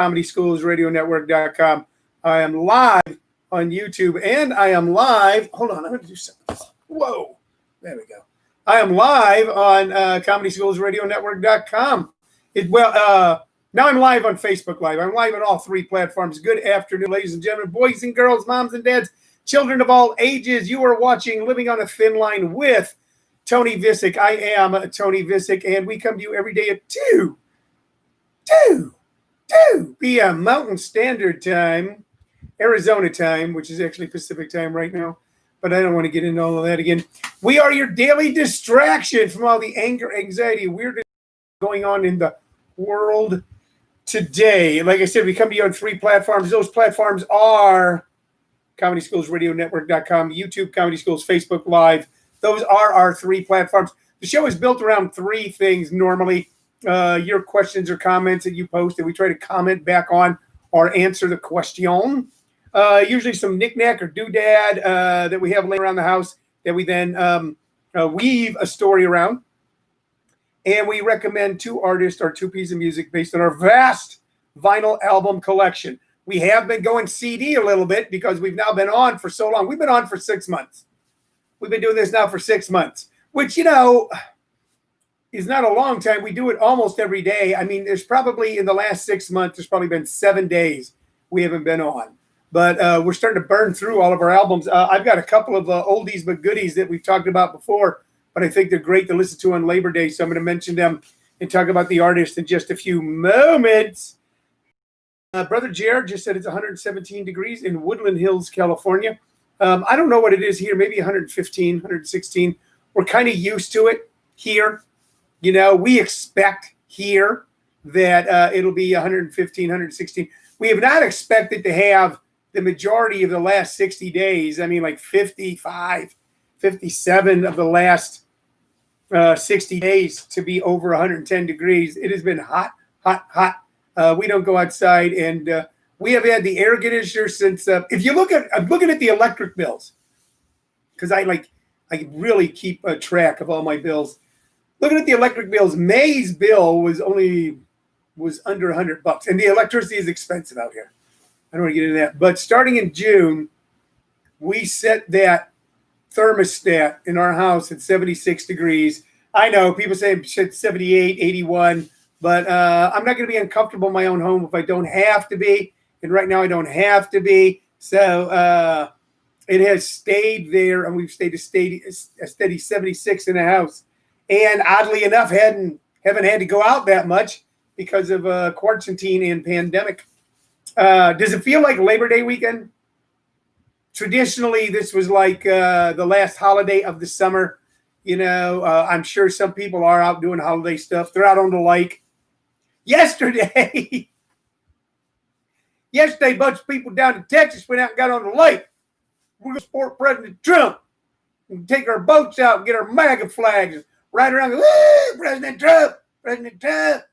ComedySchoolsRadioNetwork.com. I am live on YouTube, and I am live. Hold on, I'm going to do something. Whoa, there we go. I am live on ComedySchoolsRadioNetwork.com. Now I'm live on Facebook Live. I'm live on all three platforms. Good afternoon, ladies and gentlemen, boys and girls, moms and dads, children of all ages. You are watching Living on a Thin Line with Tony Vicich. I am Tony Vicich, and we come to you every day at 2 p.m. Mountain Standard Time, Arizona time, which is actually Pacific time right now. But I don't want to get into all of that again. We are your daily distraction from all the anger, anxiety, weirdness going on in the world today. Like I said, we come to you on three platforms. Those platforms are ComedySchoolsRadioNetwork.com, YouTube, Comedy Schools, Facebook Live. Those are our three platforms. The show is built around three things normally. Your questions or comments that you post that we try to comment back on or answer the question. Usually some knickknack or doodad that we have laying around the house that we then weave a story around. And we recommend two artists or two pieces of music based on our vast vinyl album collection. We have been going CD a little bit because we've now been on for so long. We've been on for 6 months. We've been doing this now for 6 months, which, you know, is not a long time. We do it almost every day. I mean, there's probably in the last 6 months, there's probably been 7 days we haven't been on. But we're starting to burn through all of our albums. I've got a couple of oldies but goodies that we've talked about before, but I think they're great to listen to on Labor Day. So I'm going to mention them and talk about the artist in just a few moments. Brother Jared just said it's 117 degrees in Woodland Hills, California. I don't know what it is here, maybe 115, 116. We're kind of used to it here. You know, we expect here that it'll be 115, 116. We have not expected to have the majority of the last 60 days. I mean, like 55, 57 of the last 60 days to be over 110 degrees. It has been hot, hot, hot. We don't go outside, and we have had the air conditioner since. If you look at, I'm looking at the electric bills because I really keep a track of all my bills. Looking at the electric bills, May's bill was under $100, and the electricity is expensive out here. I don't want to get into that, but starting in June, we set that thermostat in our house at 76 degrees. I know people say it's 78, 81. But I'm not going to be uncomfortable in my own home if I don't have to be. And right now I don't have to be. So it has stayed there, and we've stayed a steady 76 in the house. And oddly enough, haven't had to go out that much because of quarantine and pandemic. Does it feel like Labor Day weekend? Traditionally, this was like the last holiday of the summer. You know, I'm sure some people are out doing holiday stuff. They're out on the lake. Yesterday, a bunch of people down in Texas went out and got on the lake. We're going to support President Trump and take our boats out and get our MAGA flags and ride around and go, woo, President Trump, President Trump.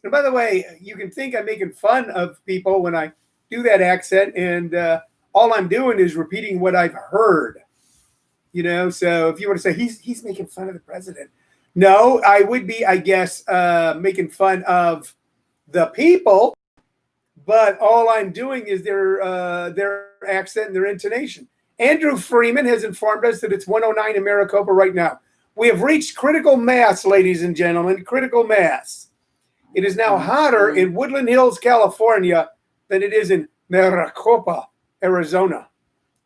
And by the way, you can think I'm making fun of people when I do that accent, and all I'm doing is repeating what I've heard. You know, so if you want to say he's making fun of the president. No, I would be, I guess, making fun of the people, but all I'm doing is their accent and their intonation. Andrew Freeman has informed us that it's 109 in Maricopa right now. We have reached critical mass, ladies and gentlemen, critical mass. It is now hotter in Woodland Hills, California, than it is in Maricopa, Arizona.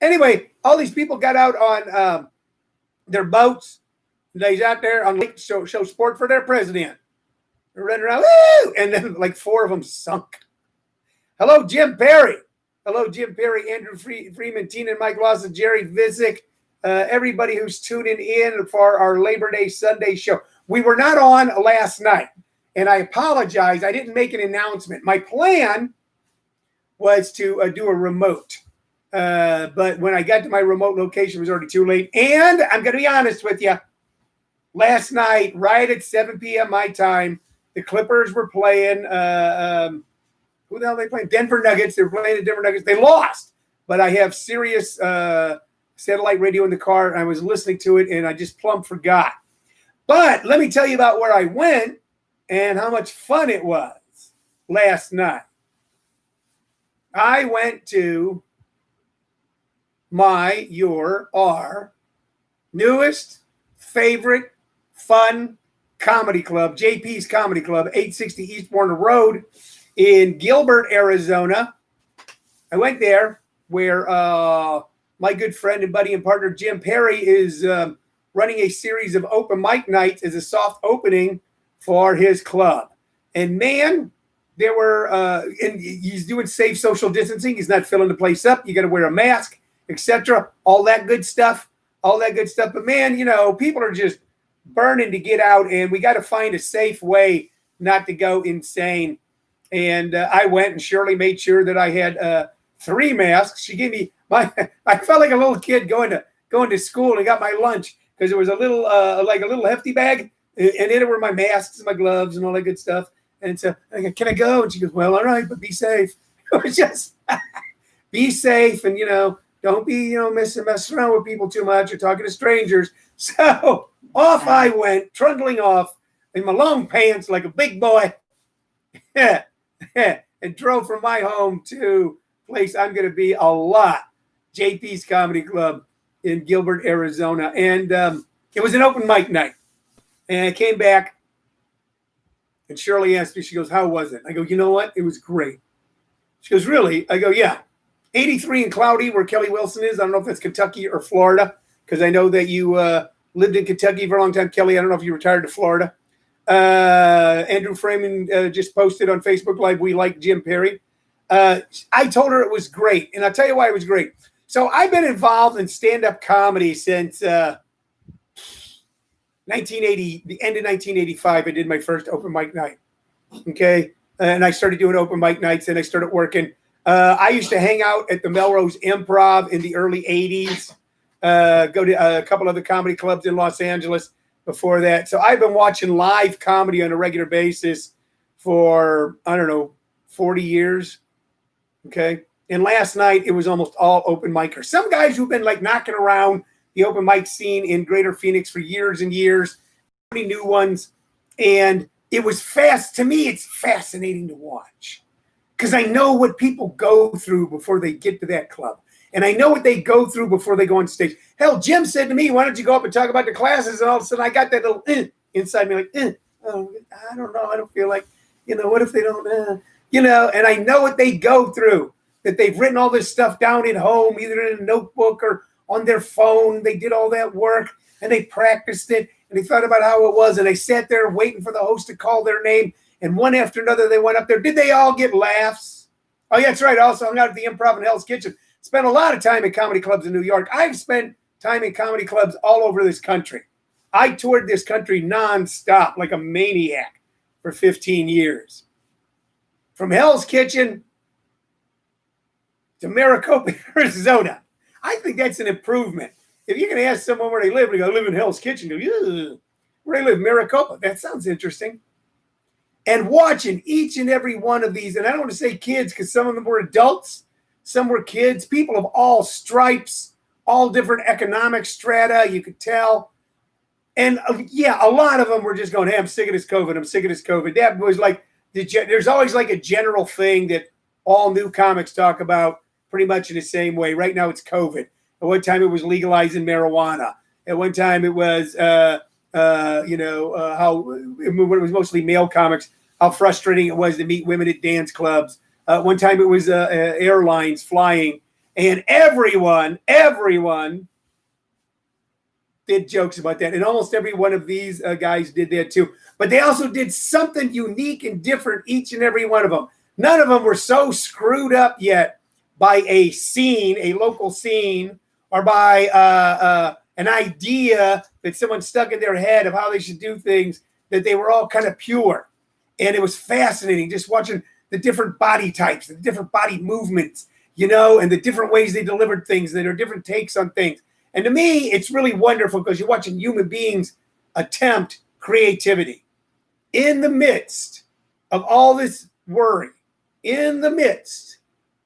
Anyway, all these people got out on their boats. They's out there on lake show sport for their president. They're running around, woo! And then like 4 of them sunk. Hello, Jim Perry. Hello, Jim Perry, Andrew Freeman, Tina and Mike Lawson, Jerry Vicich, everybody who's tuning in for our Labor Day Sunday show. We were not on last night, and I apologize. I didn't make an announcement. My plan was to do a remote. But when I got to my remote location, it was already too late. And I'm going to be honest with you. Last night, right at 7 p.m. my time, the Clippers were playing. Who the hell are they playing? Denver Nuggets. They were playing the Denver Nuggets. They lost. But I have Sirius satellite radio in the car, and I was listening to it, and I just plumb forgot. But let me tell you about where I went and how much fun it was last night. I went to our newest favorite fun comedy club, JP's Comedy Club, 860 East Warner Road in Gilbert, Arizona. I went there where my good friend and buddy and partner Jim Perry is running a series of open mic nights as a soft opening for his club. And man, there were, and he's doing safe social distancing. He's not filling the place up. You got to wear a mask, etc. All that good stuff. But man, people are just burning to get out, and we got to find a safe way not to go insane. And I went, and Shirley made sure that I had 3 masks. She gave me I felt like a little kid going to school and got my lunch because it was a little like a little hefty bag, and in it were my masks and my gloves and all that good stuff. And so I go, can I go? And she goes, well, all right, but be safe. It was just be safe, and don't be messing around with people too much or talking to strangers. So off I went, trundling off in my long pants like a big boy, and drove from my home to place I'm going to be a lot, JP's Comedy Club in Gilbert, Arizona. And it was an open mic night. And I came back, and Shirley asked me, she goes, how was it? I go, you know what? It was great. She goes, really? I go, yeah. 83 and cloudy where Kelly Wilson is. I don't know if that's Kentucky or Florida, because I know that you lived in Kentucky for a long time. Kelly, I don't know if you retired to Florida. Andrew Freeman just posted on Facebook Live, we like Jim Perry. I told her it was great, and I'll tell you why it was great. So I've been involved in stand-up comedy since 1980, the end of 1985. I did my first open mic night. Okay. And I started doing open mic nights, and I started working. I used to hang out at the Melrose Improv in the early 80s, go to a couple of the comedy clubs in Los Angeles before that. So I've been watching live comedy on a regular basis for, 40 years. Okay. And last night it was almost all open micers. Some guys who've been like knocking around the open mic scene in Greater Phoenix for years and years, many new ones. And it was to me, it's fascinating to watch because I know what people go through before they get to that club. And I know what they go through before they go on stage. Hell, Jim said to me, why don't you go up and talk about the classes? And all of a sudden I got that little inside me like, oh, I don't know. I don't feel like, what if they don't, and I know what they go through, that they've written all this stuff down at home, either in a notebook or on their phone. They did all that work and they practiced it and they thought about how it was. And they sat there waiting for the host to call their name. And one after another, they went up there. Did they all get laughs? Oh, yeah, that's right. Also, hung out at the Improv in Hell's Kitchen. Spent a lot of time in comedy clubs in New York. I've spent time in comedy clubs all over this country. I toured this country nonstop like a maniac for 15 years. From Hell's Kitchen to Maricopa, Arizona. I think that's an improvement. If you can ask someone where they live, they go, I live in Hell's Kitchen. Go, where they live, Maricopa. That sounds interesting. And watching each and every one of these, and I don't want to say kids because some of them were adults, some were kids, people of all stripes, all different economic strata, you could tell. And a lot of them were just going, hey, I'm sick of this COVID. That was like, there's always like a general thing that all new comics talk about pretty much in the same way. Right now it's COVID. At one time it was legalizing marijuana. At one time it was, how when it was mostly male comics, how frustrating it was to meet women at dance clubs. One time it was airlines flying, and everyone did jokes about that. And almost every one of these guys did that too. But they also did something unique and different, each and every one of them. None of them were so screwed up yet by a local scene, or by an idea that someone stuck in their head of how they should do things, that they were all kind of pure. And it was fascinating just watching the different body types, the different body movements, and the different ways they delivered things, that are different takes on things. And to me, it's really wonderful because you're watching human beings attempt creativity in the midst of all this worry, in the midst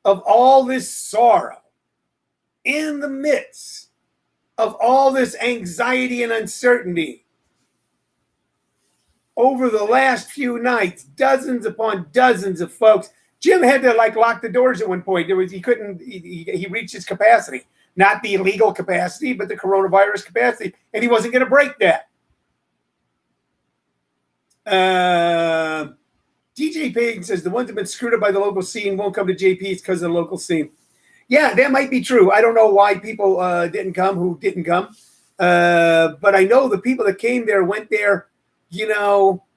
of all this sorrow, in the midst of all this anxiety and uncertainty. Over the last few nights, dozens upon dozens of folks Jim had to like lock the doors at one point. He reached his capacity, not the illegal capacity, but the coronavirus capacity, and he wasn't going to break that. DJ Pig says the ones that have been screwed up by the local scene won't come to JP's because of the local scene. Yeah, that might be true. I don't know why people didn't come who didn't come. But I know the people that came there went there,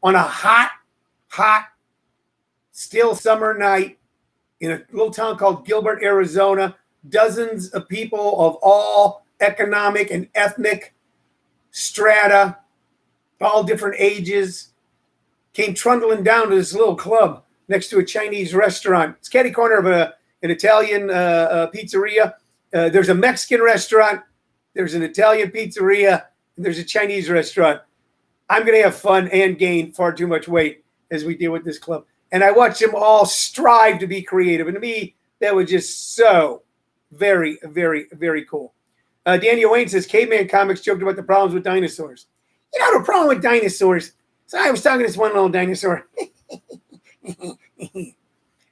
on a hot, still summer night in a little town called Gilbert, Arizona. Dozens of people of all economic and ethnic strata, all different ages, came trundling down to this little club next to a Chinese restaurant. It's catty corner of an Italian pizzeria. There's a Mexican restaurant. There's an Italian pizzeria. And there's a Chinese restaurant. I'm going to have fun and gain far too much weight as we deal with this club. And I watch them all strive to be creative. And to me, that was just so very, very, very cool. Daniel Wayne says, Caveman Comics joked about the problems with dinosaurs. The problem with dinosaurs. So I was talking to this one little dinosaur.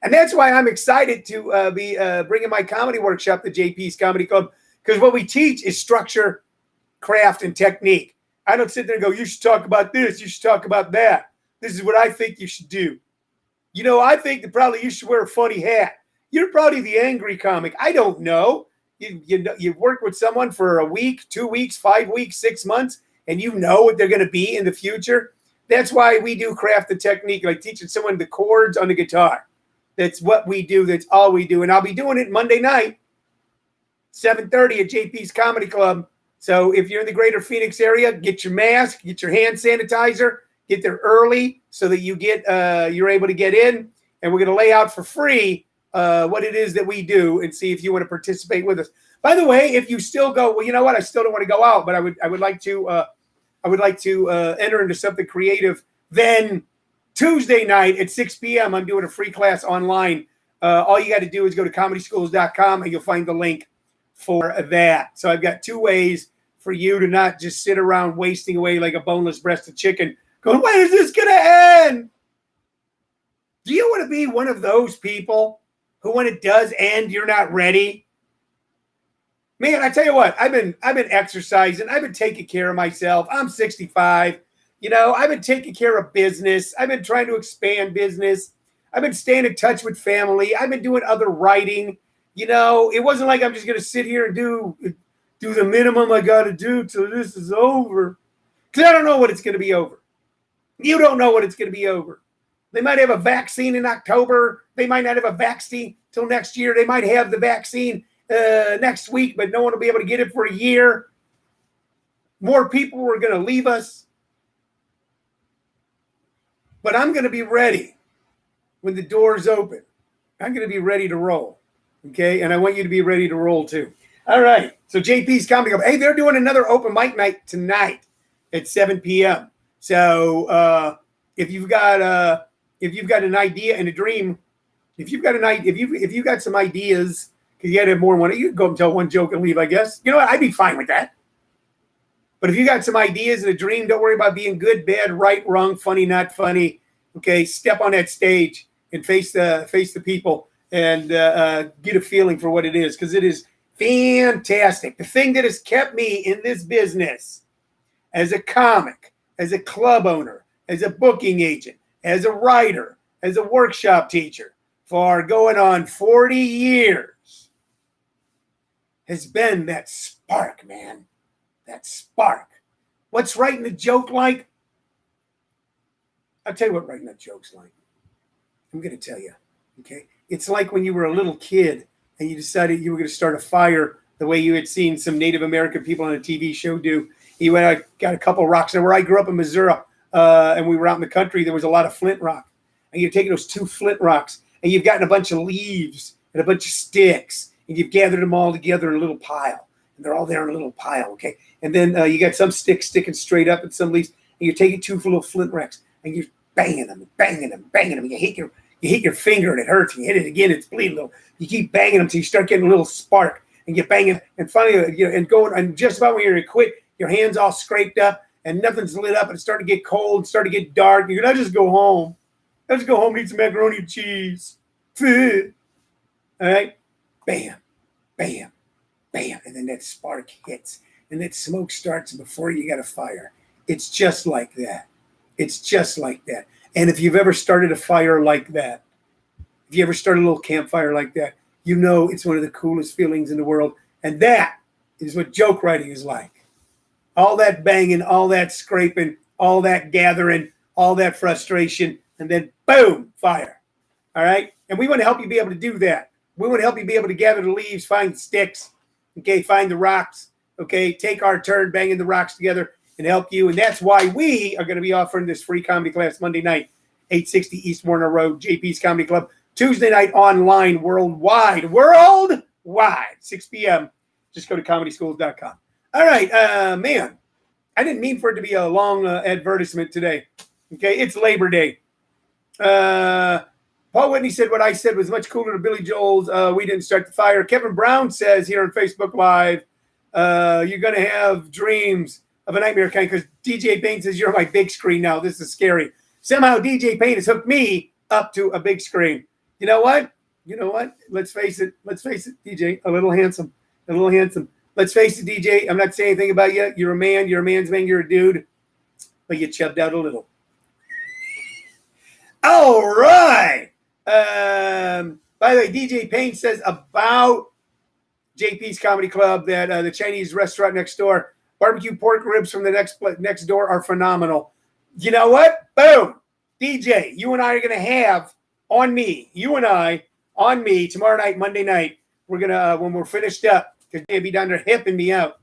And that's why I'm excited to be bringing my comedy workshop to JP's Comedy Club, because what we teach is structure, craft, and technique. I don't sit there and go, you should talk about this, you should talk about that. This is what I think you should do. I think that probably you should wear a funny hat. You're probably the angry comic. I don't know. You work with someone for a week, 2 weeks, 5 weeks, 6 months, and you know what they're going to be in the future. That's why we do craft and technique, like teaching someone the chords on the guitar. That's what we do. That's all we do. And I'll be doing it Monday night, 7:30 at JP's Comedy Club. So if you're in the greater Phoenix area, get your mask, get your hand sanitizer, get there early so that you're able to get in. And we're going to lay out for free what it is that we do and see if you want to participate with us. By the way, if you still go, well, you know what? I still don't want to go out, but I would like to enter into something creative. Then Tuesday night at 6 p.m., I'm doing a free class online. All you got to do is go to comedyschools.com and you'll find the link for that. So I've got 2 ways for you to not just sit around wasting away like a boneless breasted chicken going, when is this going to end? Do you want to be one of those people who, when it does end, you're not ready? Man, I tell you what, I've been exercising. I've been taking care of myself. I'm 65. I've been taking care of business. I've been trying to expand business. I've been staying in touch with family. I've been doing other writing. It wasn't like I'm just going to sit here and do the minimum I got to do till this is over. Because I don't know what it's going to be over. You don't know what it's going to be over. They might have a vaccine in October. They might not have a vaccine till next year. They might have the vaccine next week, but no one will be able to get it for a year. More people are going to leave us. But I'm going to be ready when the doors open. I'm going to be ready to roll. Okay? And I want you to be ready to roll too. All right. So JP's Comedy Club. Hey, they're doing another open mic night tonight at 7 p.m. So if you've got an idea and a dream, if you've got some ideas, because you got to have more than one, you can go and tell one joke and leave, I guess. You know what? I'd be fine with that. But if you got some ideas and a dream, don't worry about being good, bad, right, wrong, funny, not funny. Okay, step on that stage and face the people and get a feeling for what it is, because it is fantastic. The thing that has kept me in this business as a comic, as a club owner, as a booking agent, as a writer, as a workshop teacher for going on 40 years has been that spark, man. That spark. What's writing a joke like? I'll tell you what writing a joke's like. I'm going to tell you, okay? It's like when you were a little kid and you decided you were going to start a fire the way you had seen some Native American people on a TV show do. You went out, got a couple of rocks. And where I grew up in Missouri, and we were out in the country, there was a lot of flint rock. And you're taking those 2 flint rocks, and you've gotten a bunch of leaves and a bunch of sticks, and you've gathered them all together in a little pile. And they're all there in a little pile, okay? And then you got some sticks sticking straight up and some leaves, and you're taking 2 little flint rocks, and you're banging them and banging them and banging them. And you hit your finger, and it hurts. And you hit it again, it's bleeding a little. You keep banging them until you start getting a little spark, and you're banging. And finally, and going, and just about when you're going to quit, your hand's all scraped up, and nothing's lit up, and it's starting to get cold, starting to get dark. You're not just go home. Let's go home and eat some macaroni and cheese. All right, bam, bam, bam, and then that spark hits, and that smoke starts before you got a fire. It's just like that. It's just like that. And if you've ever started a fire like that, if you ever started a little campfire like that, you know it's one of the coolest feelings in the world. And that is what joke writing is like. All that banging, all that scraping, all that gathering, all that frustration, and then boom, fire. All right? And we want to help you be able to do that. We want to help you be able to gather the leaves, find the sticks, okay, find the rocks, okay, take our turn banging the rocks together and help you. And that's why we are going to be offering this free comedy class Monday night, 860 East Warner Road, JP's Comedy Club. Tuesday night online worldwide, 6 p.m. Just go to comedyschools.com. All right, man, I didn't mean for it to be a long advertisement today. Okay, it's Labor Day. Paul Whitney said what I said was much cooler than Billy Joel's We Didn't Start the Fire. Kevin Brown says here on Facebook Live, you're going to have dreams of a nightmare kind because DJ Payne says you're on my big screen now. This is scary. Somehow DJ Payne has hooked me up to a big screen. You know what? Let's face it, DJ, a little handsome. Let's face it, DJ, I'm not saying anything about you. You're a man, you're a man's man, you're a dude, but you chubbed out a little. All right. By the way, DJ Payne says about JP's Comedy Club that the Chinese restaurant next door, barbecue pork ribs from the next door are phenomenal. You know what? Boom. DJ, you and I are going to have on me, tomorrow night, Monday night. We're going to, when we're finished up, because they'll be down there hipping me out.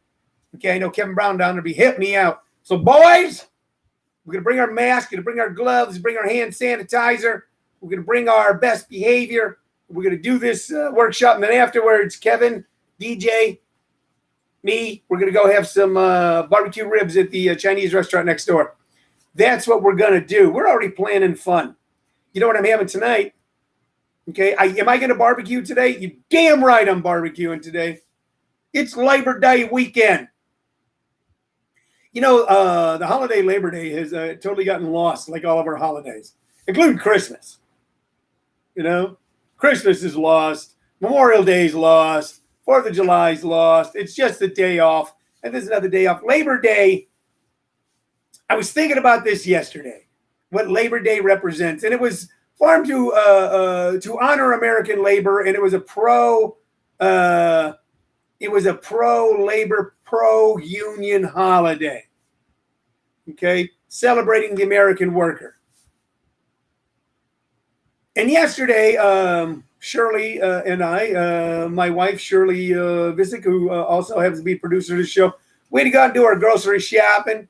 Okay, I know Kevin Brown down there be hipping me out. So, boys, we're going to bring our masks, going to bring our gloves, bring our hand sanitizer. We're going to bring our best behavior. We're going to do this workshop. And then afterwards, Kevin, DJ, me, we're going to go have some barbecue ribs at the Chinese restaurant next door. That's what we're going to do. We're already planning fun. You know what I'm having tonight? Okay, am I going to barbecue today? You damn right I'm barbecuing today. It's Labor Day weekend. You know, the holiday Labor Day has totally gotten lost, like all of our holidays, including Christmas. You know, Christmas is lost. Memorial Day is lost. 4th of July is lost. It's just a day off. And there's another day off. Labor Day, I was thinking about this yesterday, what Labor Day represents. And it was formed to honor American labor, and it was a pro-labor, pro-union holiday. Okay, celebrating the American worker. And yesterday, Shirley and I, my wife, Shirley Vicich, who also happens to be producer of the show, we had to go and do our grocery shopping.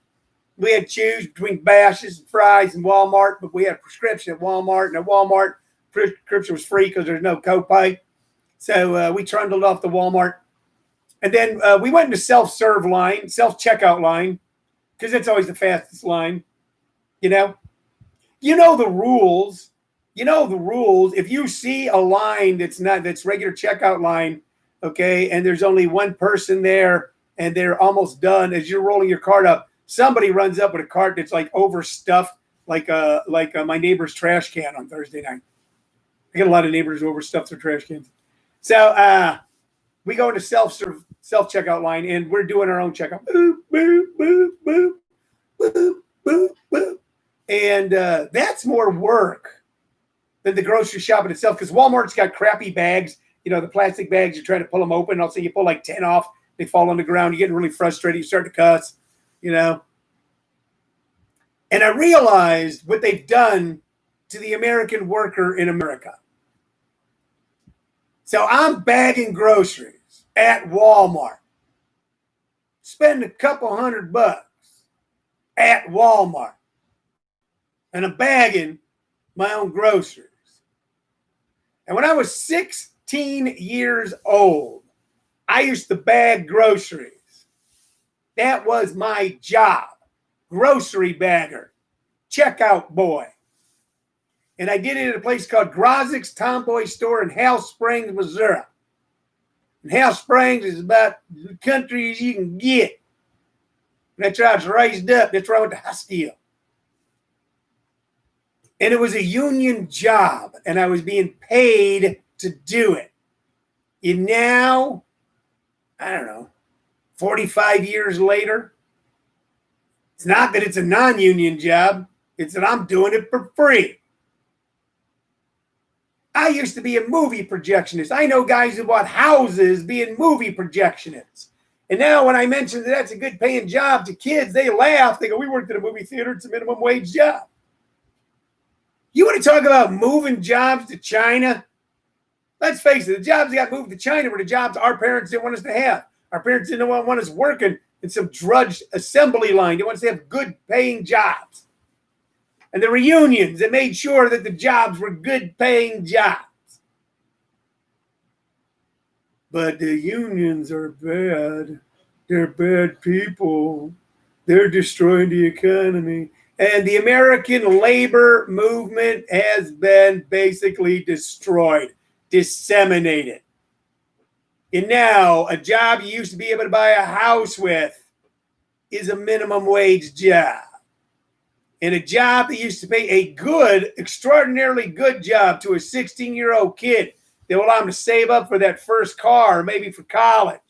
We had to choose between Bash's and Fry's and Walmart, but we had a prescription at Walmart, and at Walmart, prescription was free because there's no copay. So we trundled off to Walmart. And then we went into self-checkout line, because it's always the fastest line. You know the rules. If you see a line that's regular checkout line, okay, and there's only one person there and they're almost done, as you're rolling your cart up, somebody runs up with a cart that's like overstuffed, like my neighbor's trash can on Thursday night. I get a lot of neighbors who overstuff their trash cans. So we go into self-checkout line, and we're doing our own checkout. Boop, boop, boop, boop, boop, boop, boop. And that's more work than the grocery shopping itself, because Walmart's got crappy bags, the plastic bags. You're trying to pull them open, and I'll say you pull like 10 off, they fall on the ground. You're getting really frustrated. You start to cuss, And I realized what they've done to the American worker in America. So I'm bagging groceries at Walmart. Spend a couple $100 at Walmart. And I'm bagging my own groceries. And when I was 16 years old, I used to bag groceries. That was my job. Grocery bagger. Checkout boy. And I did it at a place called Grozick's Tomboy Store in Hale Springs, Missouri. And Hale Springs is about the country as you can get. And that's where I was raised up. That's where I went to high school. And it was a union job, and I was being paid to do it. And now, I don't know, 45 years later, it's not that it's a non-union job, it's that I'm doing it for free. I used to be a movie projectionist. I know guys who bought houses being movie projectionists. And now when I mention that that's a good paying job to kids, they laugh. They go, we worked at a movie theater. It's a minimum wage job. You want to talk about moving jobs to China? Let's face it, the jobs that got moved to China were the jobs our parents didn't want us to have. Our parents didn't want us working in some drudge assembly line. They wanted us to have good paying jobs. And there were unions that made sure that the jobs were good paying jobs. But the unions are bad. They're bad people. They're destroying the economy. And the American labor movement has been basically destroyed, disseminated. And now a job you used to be able to buy a house with is a minimum wage job. And a job that used to pay a good, extraordinarily good job to a 16-year-old kid that will allow him to save up for that first car, maybe for college.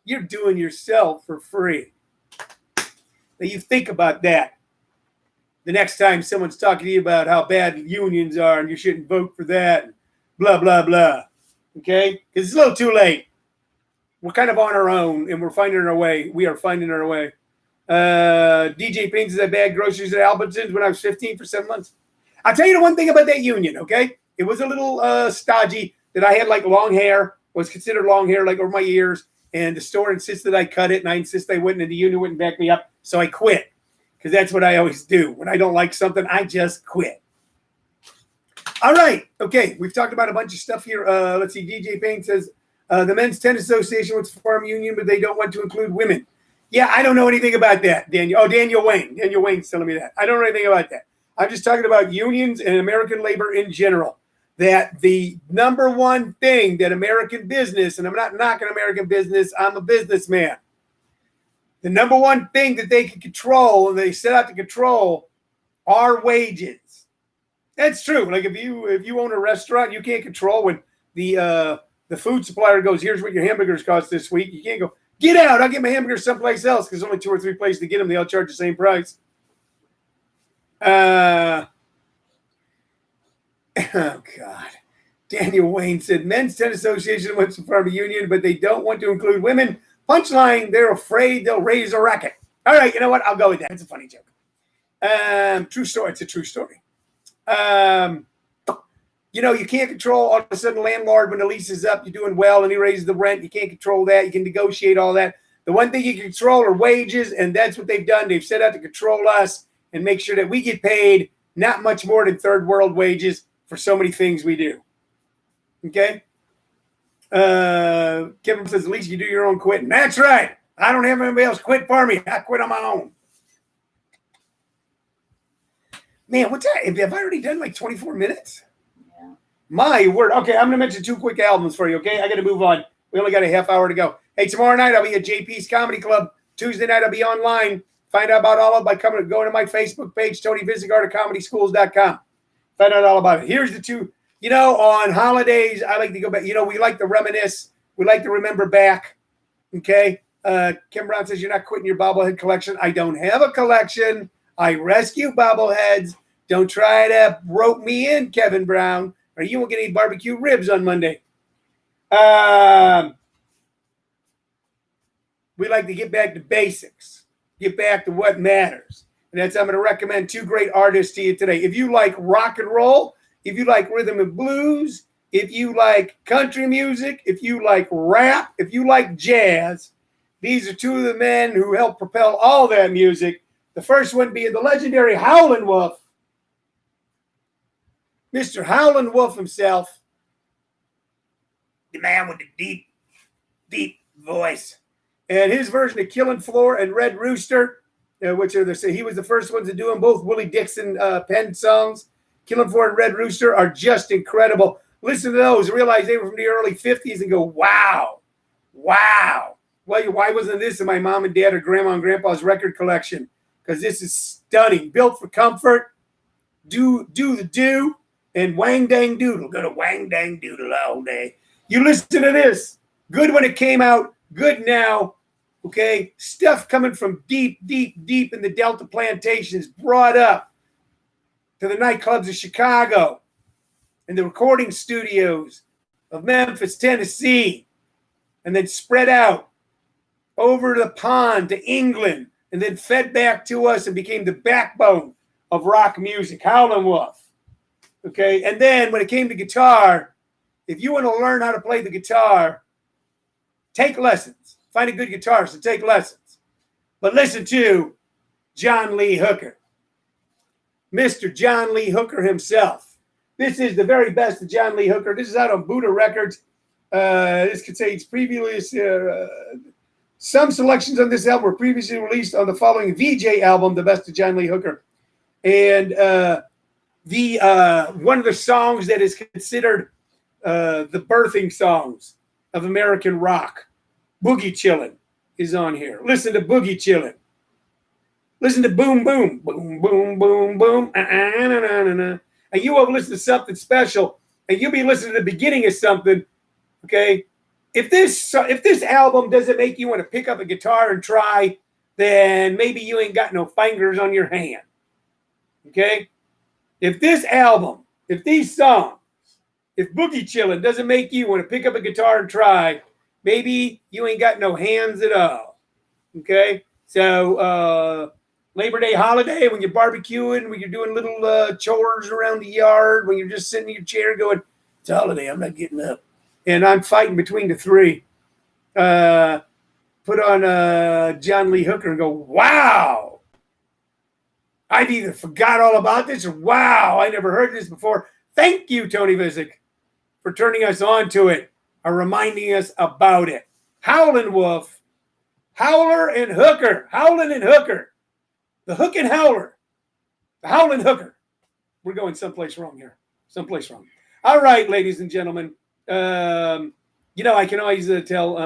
You're doing yourself for free. Now you think about that. The next time someone's talking to you about how bad unions are and you shouldn't vote for that, blah, blah, blah. Okay? Because it's a little too late. We're kind of on our own and we're finding our way. We are finding our way. DJ Payne says I bagged groceries at Albertsons when I was 15 for 7 months. I'll tell you the one thing about that union, okay? It was a little stodgy that I had like long hair, was considered long hair like over my ears, and the store insisted I cut it, and I insisted I wouldn't, and the union wouldn't back me up, so I quit. Because that's what I always do. When I don't like something, I just quit. All right. Okay. We've talked about a bunch of stuff here. Let's see. DJ Payne says the Men's Tennis Association wants to form a union, but they don't want to include women. Yeah, I don't know anything about that, Daniel. Oh, Daniel Wayne. Daniel Wayne's telling me that. I don't know anything about that. I'm just talking about unions and American labor in general. That the number one thing that American business, and I'm not knocking American business, I'm a businessman. The number one thing that they can control and they set out to control are wages. That's true. Like if you own a restaurant, you can't control when the food supplier goes, here's what your hamburgers cost this week. You can't go, get out, I'll get my hamburgers someplace else because there's only 2 or 3 places to get them. They all charge the same price. Oh, God. Daniel Wayne said, Men's Tennis Association wants to form a union, but they don't want to include women. Punchline, they're afraid they'll raise a racket. All right, you know what? I'll go with that. It's a funny joke. True story. It's a true story. You can't control all of a sudden landlord when the lease is up, you're doing well, and he raises the rent. You can't control that. You can negotiate all that. The one thing you can control are wages, and that's what they've done. They've set out to control us and make sure that we get paid not much more than third world wages for so many things we do. Okay? Kevin says, at least you do your own quitting. That's right. I don't have anybody else quit for me. I quit on my own. Man, what's that? Have I already done like 24 minutes? Yeah. My word. Okay, I'm going to mention 2 quick albums for you, okay? I got to move on. We only got a half hour to go. Hey, tomorrow night I'll be at JP's Comedy Club. Tuesday night I'll be online. Find out about all of it by going to my Facebook page, Tony Vicich at ComedySchools.com. Find out all about it. Here's the 2. On holidays, I like to go back. We like to reminisce. We like to remember back. Okay? Kim Brown says, you're not quitting your bobblehead collection. I don't have a collection. I rescue bobbleheads. Don't try to rope me in, Kevin Brown, or you won't get any barbecue ribs on Monday. We like to get back to basics. Get back to what matters. And I'm going to recommend 2 great artists to you today. If you like rock and roll, if you like rhythm and blues, if you like country music, if you like rap, if you like jazz, these are 2 of the men who helped propel all that music. The first one being the legendary Howlin' Wolf. Mr. Howlin' Wolf himself. The man with the deep, deep voice. And his version of Killin' Floor and Red Rooster, which are he was the first ones to do them. Both Willie Dixon penned songs. Killin' Floor and Red Rooster are just incredible. Listen to those. Realize they were from the early 50s and go, wow. Wow. Well, why wasn't this in my mom and dad or grandma and grandpa's record collection? Because this is stunning. Built for comfort. do the do, and wang dang doodle. Go to wang dang doodle all day. You listen to this. Good when it came out, good now. Okay, stuff coming from deep, deep, deep in the Delta plantations, brought up to the nightclubs of Chicago and the recording studios of Memphis, Tennessee, and then spread out over the pond to England, and then fed back to us and became the backbone of rock music, Howlin' Wolf. Okay, and then when it came to guitar, if you want to learn how to play the guitar, take lessons. Find a good guitarist and take lessons. But listen to John Lee Hooker. Mr. John Lee Hooker himself. This is the very best of John Lee Hooker. This is out on Buddha Records. This contains previous, some selections on this album were previously released on the following Vicich album, The Best of John Lee Hooker. And one of the songs that is considered the birthing songs of American rock, Boogie Chillin', is on here. Listen to Boogie Chillin'. Listen to Boom Boom, Boom Boom Boom Boom, and you will listen to something special, and you'll be listening to the beginning of something. Okay, if this album doesn't make you want to pick up a guitar and try, then maybe you ain't got no fingers on your hand. Okay, if this album, if these songs, if Boogie Chillin' doesn't make you want to pick up a guitar and try, maybe you ain't got no hands at all. Okay, so Labor Day holiday, when you're barbecuing, when you're doing little chores around the yard, when you're just sitting in your chair going, it's a holiday, I'm not getting up. And I'm fighting between the three. Put on John Lee Hooker and go, wow. I've either forgot all about this or wow, I never heard this before. Thank you, Tony Vicich, for turning us on to it or reminding us about it. Howlin' Wolf, Howler and Hooker, Howlin' and Hooker. The Hook and Howler. The Howlin' Hooker. We're going someplace wrong here. Someplace wrong. All right, ladies and gentlemen. I can always tell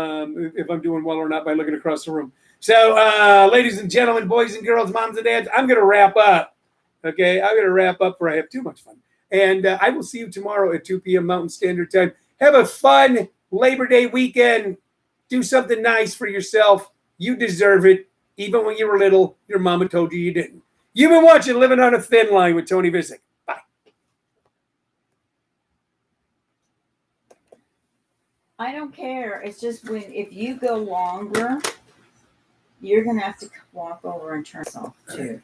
if I'm doing well or not by looking across the room. So, ladies and gentlemen, boys and girls, moms and dads, I'm going to wrap up. Okay? I'm going to wrap up for I have too much fun. And I will see you tomorrow at 2 p.m. Mountain Standard Time. Have a fun Labor Day weekend. Do something nice for yourself. You deserve it. Even when you were little, your mama told you you didn't. You've been watching Living on a Thin Line with Tony Vicich. Bye. I don't care. It's just if you go longer, you're going to have to walk over and turn us off too.